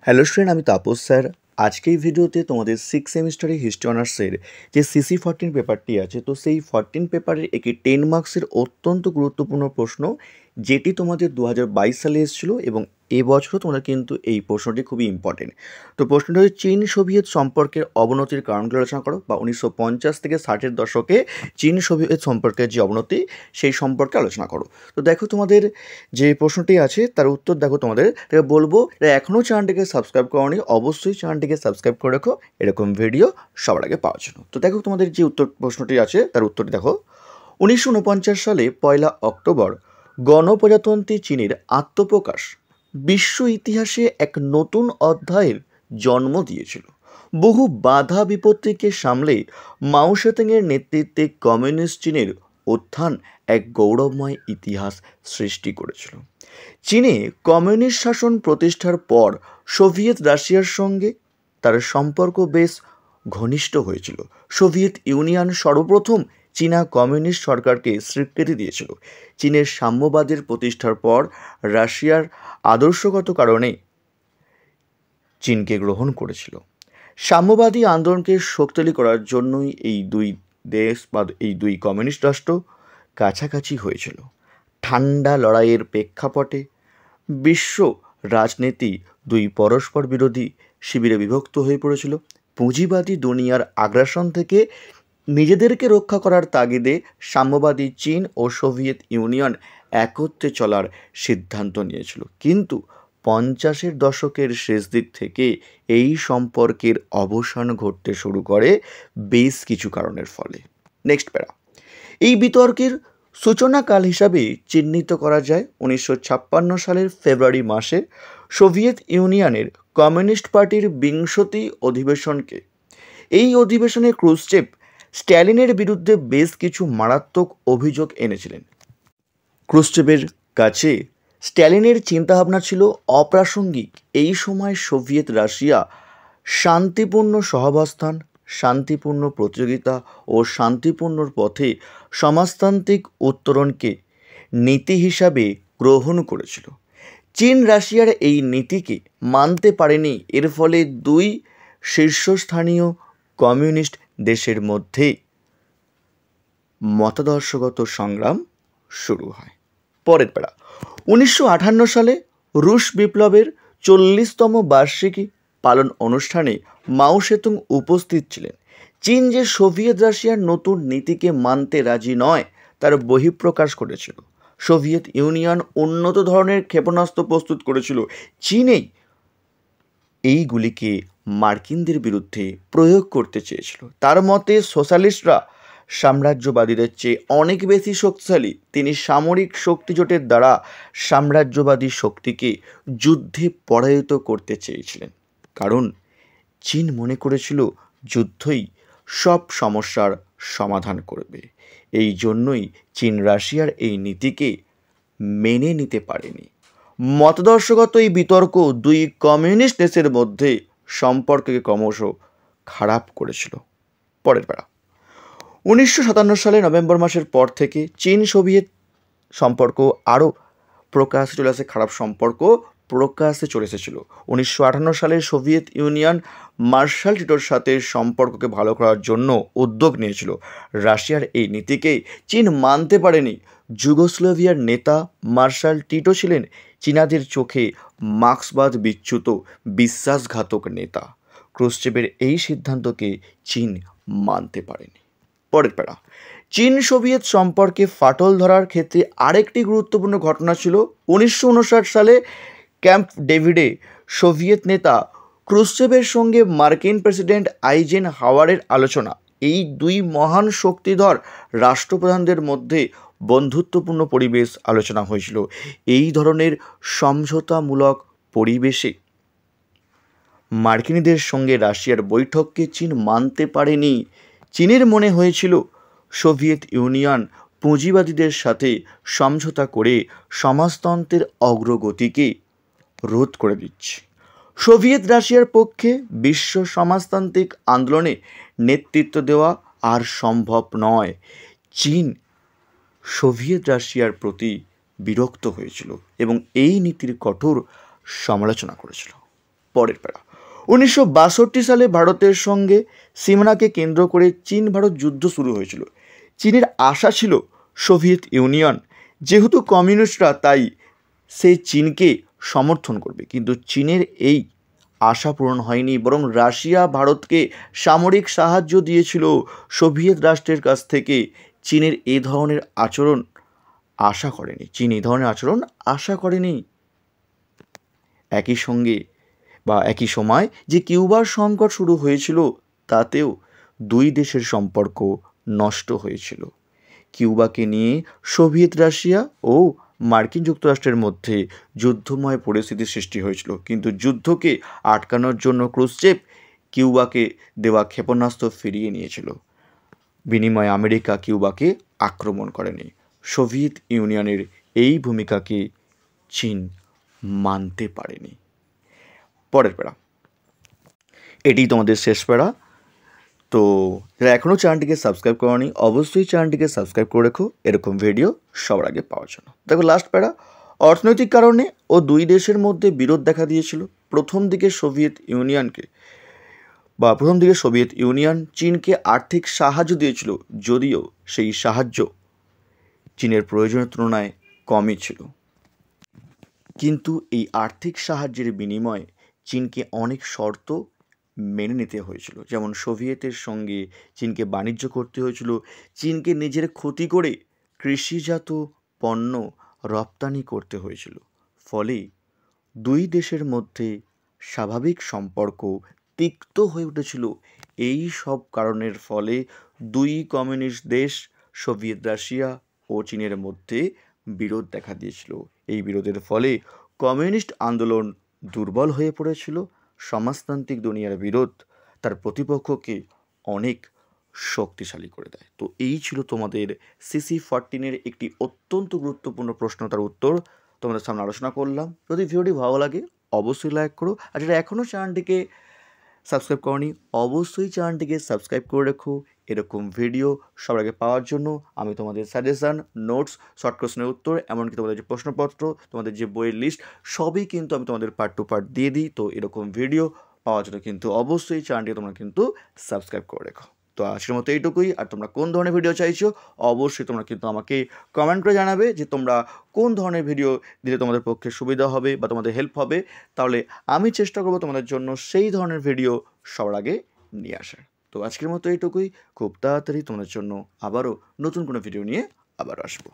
Hello student, আমি Tapas sir. আজকে এই ভিডিওতে তোমাদের 6 সেমিস্টারে হিস্ট্রি অনার্সের যে CC14 পেপারটি আছে, তো সেই 14 পেপারের একটি 10 মার্কসের অত্যন্ত গুরুত্বপূর্ণ প্রশ্ন, যেটি তোমাদের 2022 সালে এসেছিলো এবং এবছরও তোমাদের কিন্তু এই প্রশ্নটি খুবই ইম্পর্টেন্ট। তো প্রশ্নটা হচ্ছে, চীন সোভিয়েত সম্পর্কের অবনতির কারণগুলো আলোচনা করো, বা 1950 থেকে 60-এর দশকে চীন সোভিয়েত সম্পর্কের যে অবনতি সেই সম্পর্কে আলোচনা করো। তো দেখো, তোমাদের যে প্রশ্নটি আছে তার উত্তর দেখো। তোমাদের বলবো, এখনও চ্যানেলটিকে সাবস্ক্রাইব করোনি, অবশ্যই চ্যানেলটিকে সাবস্ক্রাইব করে রাখো এরকম ভিডিও সবার আগে পাওয়ার জন্য। তো দেখো, তোমাদের যে প্রশ্নটি আছে তার উত্তরটি দেখো। 1949 সালে 1 অক্টোবর গণপ্রজাতন্ত্রী চীনের আত্মপ্রকাশ বিশ্ব ইতিহাসে এক নতুন অধ্যায়ের জন্ম দিয়েছিল। বহু বাধা বিপত্তিকে সামলে মাও সেতুংয়ের নেতৃত্বে কমিউনিস্ট চীনের উত্থান এক গৌরবময় ইতিহাস সৃষ্টি করেছিল। চীনে কমিউনিস্ট শাসন প্রতিষ্ঠার পর সোভিয়েত রাশিয়ার সঙ্গে তার সম্পর্ক বেশ ঘনিষ্ঠ হয়েছিল। সোভিয়েত ইউনিয়ন সর্বপ্রথম চীনা কমিউনিস্ট সরকারকে স্বীকৃতি দিয়েছিল। চীনের সাম্যবাদের প্রতিষ্ঠার পর রাশিয়ার আদর্শগত কারণে চীনকে গ্রহণ করেছিল। সাম্যবাদী আন্দোলনকে শক্তিশালী করার জন্যই এই দুই দেশ বা এই দুই কমিউনিস্ট রাষ্ট্র কাছাকাছি হয়েছিল। ঠান্ডা লড়াইয়ের প্রেক্ষাপটে বিশ্ব রাজনীতি দুই পরস্পর বিরোধী শিবিরে বিভক্ত হয়ে পড়েছিল। পুঁজিবাদী দুনিয়ার আগ্রাসন থেকে নিজেদেরকে রক্ষা করার তাগিদে সাম্যবাদী চীন ও সোভিয়েত ইউনিয়ন একত্রে চলার সিদ্ধান্ত নিয়েছিল। কিন্তু 50-এর দশকের শেষ দিক থেকে এই সম্পর্কের অবসান ঘটতে শুরু করে বেশ কিছু কারণের ফলে। নেক্সট প্যারা। এই বিতর্কের সূচনাকাল হিসাবে চিহ্নিত করা যায় 1956 সালের ফেব্রুয়ারি মাসে সোভিয়েত ইউনিয়নের কমিউনিস্ট পার্টির 20টি অধিবেশনকে। এই অধিবেশনে ক্রুশ্চেভ স্ট্যালিনের বিরুদ্ধে বেশ কিছু মারাত্মক অভিযোগ এনেছিলেন। ক্রুশ্চেভের কাছে স্ট্যালিনের চিন্তাভাবনা ছিল অপ্রাসঙ্গিক। এই সময় সোভিয়েত রাশিয়া শান্তিপূর্ণ সহাবস্থান, শান্তিপূর্ণ প্রতিযোগিতা ও শান্তিপূর্ণ পথে সমাজতান্ত্রিক উত্তরণকে নীতি হিসাবে গ্রহণ করেছিল। চীন রাশিয়ার এই নীতিকে মানতে পারেনি। এর ফলে দুই শীর্ষস্থানীয় কমিউনিস্ট দেশের মধ্যে মতাদর্শগত সংগ্রাম শুরু হয়। পরের পাড়া। 1958 সালে রুশ বিপ্লবের 40তম বার্ষিকী পালন অনুষ্ঠানে মাও সেতুং উপস্থিত ছিলেন। চীন যে সোভিয়েত রাশিয়ার নতুন নীতিকে মানতে রাজি নয় তার বহিঃপ্রকাশ করেছিল। সোভিয়েত ইউনিয়ন উন্নত ধরনের ক্ষেপণাস্ত্র প্রস্তুত করেছিল। চীনেই এইগুলিকে মার্কিনদের বিরুদ্ধে প্রয়োগ করতে চেয়েছিল। তার মতে সোশ্যালিস্টরা সাম্রাজ্যবাদীদের চেয়ে অনেক বেশি শক্তিশালী। তিনি সামরিক শক্তিজোটের দ্বারা সাম্রাজ্যবাদী শক্তিকে যুদ্ধে পরাজিত করতে চেয়েছিলেন, কারণ চীন মনে করেছিল যুদ্ধই সব সমস্যার সমাধান করবে। এই জন্যই চীন রাশিয়ার এই নীতিকে মেনে নিতে পারেনি। মতাদর্শগত এই বিতর্ক দুই কমিউনিস্ট দেশের মধ্যে সম্পর্ককে ক্রমশ খারাপ করেছিল। পরের পাড়া। 1957 সালে নভেম্বর মাসের পর থেকে চীন সোভিয়েত সম্পর্ক আরও প্রকাশ্যে চলে আসে, খারাপ সম্পর্ক প্রকাশ্যে চলে এসেছিল। 1958 সালে সোভিয়েত ইউনিয়ন মার্শাল টিটোর সাথে সম্পর্ককে ভালো করার জন্য উদ্যোগ নিয়েছিল। রাশিয়ার এই নীতিকে চীন মানতে পারেনি। যুগোস্লোভিয়ার নেতা মার্শাল টিটো ছিলেন চীনাদের চোখে মার্ক্সবাদ বিচ্যুত বিশ্বাসঘাতক নেতা। ক্রুশ্চেভের এই সিদ্ধান্তকে চীন মানতে পারেনি। পরের প্যারা। চীন সোভিয়েত সম্পর্কে ফাটল ধরার ক্ষেত্রে আরেকটি গুরুত্বপূর্ণ ঘটনা ছিল 1959 সালে ক্যাম্প ডেভিডে সোভিয়েত নেতা ক্রুশ্চেভের সঙ্গে মার্কিন প্রেসিডেন্ট আইজেন হাওয়ারের আলোচনা। এই দুই মহান শক্তিধর রাষ্ট্রপ্রধানদের মধ্যে বন্ধুত্বপূর্ণ পরিবেশ আলোচনা হয়েছিল। এই ধরনের সমঝোতামূলক পরিবেশে মার্কিনীদের সঙ্গে রাশিয়ার বৈঠককে চীন মানতে পারেনি। চীনের মনে হয়েছিল সোভিয়েত ইউনিয়ন পুঁজিবাদীদের সাথে সমঝোতা করে সমাজতন্ত্রের অগ্রগতিকে রোধ করে দিচ্ছে। সোভিয়েত রাশিয়ার পক্ষে বিশ্ব সমাজতান্ত্রিক আন্দোলনে নেতৃত্ব দেওয়া আর সম্ভব নয়। চীন সোভিয়েত রাশিয়ার প্রতি বিরক্ত হয়েছিল এবং এই নীতির কঠোর সমালোচনা করেছিল। পরের প্যারা, 1962 সালে ভারতের সঙ্গে সীমানাকে কেন্দ্র করে চীন ভারত যুদ্ধ শুরু হয়েছিল। চীনের আশা ছিল সোভিয়েত ইউনিয়ন যেহেতু কমিউনিস্টরা, তাই সে চীনকে সমর্থন করবে, কিন্তু চীনের এই আশা পূরণ হয়নি, বরং রাশিয়া ভারতকে সামরিক সাহায্য দিয়েছিল। সোভিয়েত রাষ্ট্রের কাছ থেকে চীনের এই ধরনের আচরণ আশা করেনি, চীন এই ধরনের আচরণ আশা করেনি। একই সঙ্গে বা একই সময় যে কিউবার সংকট শুরু হয়েছিল, তাতেও দুই দেশের সম্পর্ক নষ্ট হয়েছিল। কিউবাকে নিয়ে সোভিয়েত রাশিয়া ও মার্কিন যুক্তরাষ্ট্রের মধ্যে যুদ্ধময় পরিস্থিতির সৃষ্টি হয়েছিল, কিন্তু যুদ্ধকে আটকানোর জন্য ক্রুশ্চেভ কিউবাকে দেওয়া ক্ষেপণাস্ত্র ফিরিয়ে নিয়েছিল। বিনিময়ে আমেরিকা কিউবাকে আক্রমণ করেনি। সোভিয়েত ইউনিয়নের এই ভূমিকাকে চীন মানতে পারেনি। পরের প্যারা, এটি তোমাদের শেষ প্যারা। তো যারা এখনও চ্যানেলটিকে সাবস্ক্রাইব করোনি, অবশ্যই চ্যানেলটিকে সাবস্ক্রাইব করে রেখো এরকম ভিডিও সবার আগে পাওয়ার জন্য। দেখো লাস্ট প্যারা, অর্থনৈতিক কারণে ও দুই দেশের মধ্যে বিরোধ দেখা দিয়েছিল। প্রথম দিকে সোভিয়েত ইউনিয়ন চীনকে আর্থিক সাহায্য দিয়েছিল, যদিও সেই সাহায্য চীনের প্রয়োজনের তুলনায় কমই ছিল। কিন্তু এই আর্থিক সাহায্যের বিনিময়ে চীনকে অনেক শর্ত মেনে নিতে হয়েছিল, যেমন সোভিয়েতের সঙ্গে চীনকে বাণিজ্য করতে হয়েছিল, চীনকে নিজের ক্ষতি করে কৃষিজাত পণ্য রপ্তানি করতে হয়েছিল। ফলে দুই দেশের মধ্যে স্বাভাবিক সম্পর্ক তিক্ত হয়ে উঠেছিল। এই সব কারণের ফলে দুই কমিউনিস্ট দেশ সোভিয়েত রাশিয়া ও চীনের মধ্যে বিরোধ দেখা দিয়েছিল। এই বিরোধের ফলে কমিউনিস্ট আন্দোলন দুর্বল হয়ে পড়েছিল। সমাজতান্ত্রিক দুনিয়ার বিরোধ তার প্রতিপক্ষকে অনেক শক্তিশালী করে দেয়। তো এই ছিল তোমাদের CC14-এর একটি অত্যন্ত গুরুত্বপূর্ণ প্রশ্ন, তার উত্তর তোমাদের সামনে আলোচনা করলাম। যদি ভিডিওটি ভালো লাগে অবশ্যই লাইক করো, আর যারা এখনও চ্যানেলটিকে সাবস্ক্রাইব করনি অবশ্যই চ্যানেলটিকে সাবস্ক্রাইব করে রেখো এরকম ভিডিও সবার আগে পাওয়ার জন্য। আমি তোমাদের সাজেশান, নোটস, শর্ট কোশ্চেনের উত্তর, এমনকি তোমাদের যে প্রশ্নপত্র, তোমাদের যে বইয়ের লিস্ট, সবই কিন্তু আমি তোমাদের পার্ট টু পার্ট দিয়ে দিই। তো এরকম ভিডিও পাওয়ার জন্য কিন্তু অবশ্যই চ্যানেলটিকে তোমরা কিন্তু সাবস্ক্রাইব করে রেখো। তো আজকের মতো এইটুকুই। আর তোমরা কোন ধরনের ভিডিও চাইছো অবশ্যই তোমরা কিন্তু আমাকে কমেন্ট করে জানাবে যে তোমরা কোন ধরনের ভিডিও দিলে তোমাদের পক্ষে সুবিধা হবে বা তোমাদের হেল্প হবে। তাহলে আমি চেষ্টা করবো তোমাদের জন্য সেই ধরনের ভিডিও সবার আগে নিয়ে আসার। তো আজকের মতো এইটুকুই। খুব তাড়াতাড়ি তোমাদের জন্য আবারও নতুন কোনো ভিডিও নিয়ে আবারও আসবো।